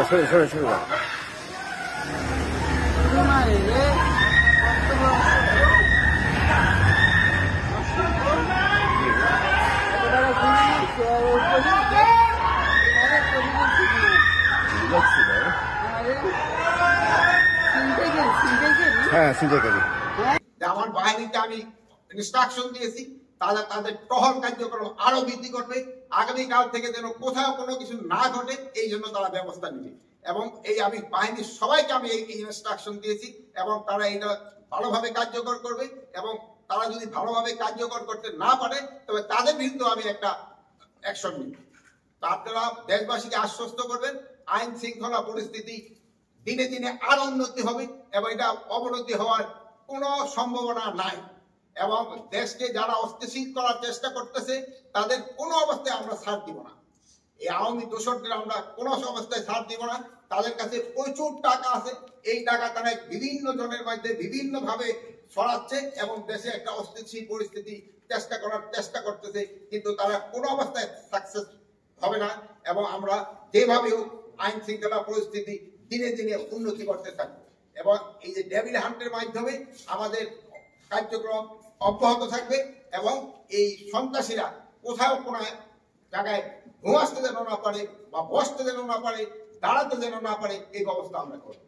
শুরু শুরু হ্যাঁ সিনটেকারি আমার বাহিনীকে আমি ইনস্ট্রাকশন দিয়েছি তারা তাদের টহল কার্যক্রম আরো বৃদ্ধি করবে, আগামীকাল থেকে যেন কোথাও কোনো কিছু না ঘটে এই জন্য তারা ব্যবস্থা নেবে। এবং এই আমি বাহিনীর সবাইকে আমি এই ইনস্ট্রাকশন দিয়েছি এবং তারা এটা ভালোভাবে কার্যকর করবে এবং তারা যদি ভালোভাবে কার্যকর করতে না পারে তবে তাদের বিরুদ্ধে আমি একটা অ্যাকশন নিব। তা আপনারা দেশবাসীকে আশ্বস্ত করবেন আইন শৃঙ্খলা পরিস্থিতি দিনে দিনে আরো উন্নতি হবে এবং এটা অবনতি হওয়ার কোনো সম্ভাবনা নাই। এবং দেশকে যারা অস্থিতিশীল করার চেষ্টা করতেছে তাদের কোনো অবস্থায় আমরা ছাড় দিব না। এই আওয়ামী দোষরদের আমরা কোনো অবস্থায় ছাড় দিব না। তাদের কাছে প্রচুর টাকা আছে, এই টাকা তারা বিভিন্ন জনের মধ্যে বিভিন্ন ভাবে ছড়াচ্ছে এবং দেশে একটা অস্থিতিশীল পরিস্থিতি চেষ্টা করতেছে, কিন্তু তারা কোনো অবস্থায় সাকসেস হবে না। এবং আমরা যেভাবে আইন শৃঙ্খলা পরিস্থিতি দিনে দিনে উন্নতি করতে থাকবো এবং এই যে ডেভিল হান্টের মাধ্যমে আমাদের কার্যক্রম অব্যাহত থাকবে এবং এই সন্ত্রাসীরা কোথাও কোনো জায়গায় ঘুমাতে যেন না পারে বা বসতে যেন না পারে, দাঁড়াতে যেন না পারে, এই ব্যবস্থা আমরা করবো।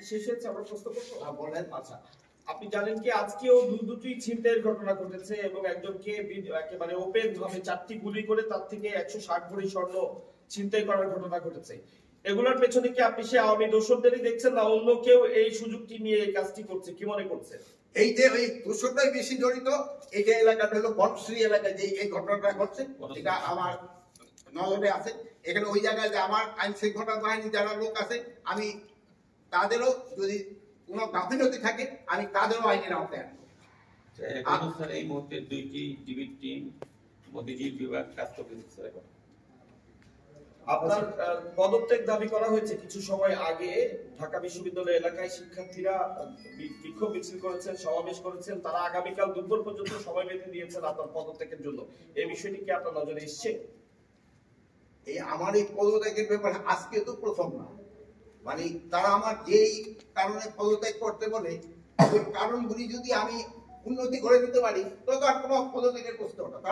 শেষ হয়েছে, আমরা প্রশ্ন করবো। বলেন। আচ্ছা, আপনি জানেন কি আজকেও দুটি ছিনতাইয়ের ঘটনা ঘটেছে এবং একজনকে একেবারে ওপেন ভাবে 4টি গুলি করে তার থেকে 160 ভরি স্বর্ণ ছিনতাই করার ঘটনা ঘটেছে। এগুলোর পেছনে কি আপনি সে আওয়ামী দোষরদেরই দেখছেন না অন্য কেউ এই সুযোগটি নিয়ে এই কাজটি করছে, কি মনে করছেন? এই যে ওই দোষরটাই বেশি জড়িত। এই যে এলাকাটা হলো বনশ্রী এলাকায় যে এই ঘটনাটা ঘটছে এটা আমার নজরে আছে। এখানে ওই জায়গায় যে আমার আইন শৃঙ্খলা বাহিনী যারা লোক আছে আমি তাদেরও যদি কোনো গাফিলতি থাকে আমি তাদেরও আইনের আওতায় আনবো। এই মুহূর্তে 2টি টিভি টিম মতিঝিল বিভাগ কাজ করতেছে। আপনার পদত্যাগ দাবি করা হয়েছে কিছু সময় আগে। ঢাকা বিশ্ববিদ্যালয় এলাকায় শিক্ষার্থীরা বিক্ষোভ মিছিল করেছেন, সমাবেশ করেছেন, তারা আগামীকাল দুপুর পর্যন্ত সময় বেঁধে দিয়েছেন আপনার পদত্যাগের জন্য। এই বিষয়টি কি আপনার নজরে এসছে? এই আমার এই পদত্যাগের ব্যাপারে আজকে তো প্রথম না, মানে তারা আমার যেই কারণে পদত্যাগ করতে বলে ওই কারণগুলি যদি আমি উন্নতি করে দিতে পারি তো আর কোনো পদত্যাগের প্রশ্ন ওঠে।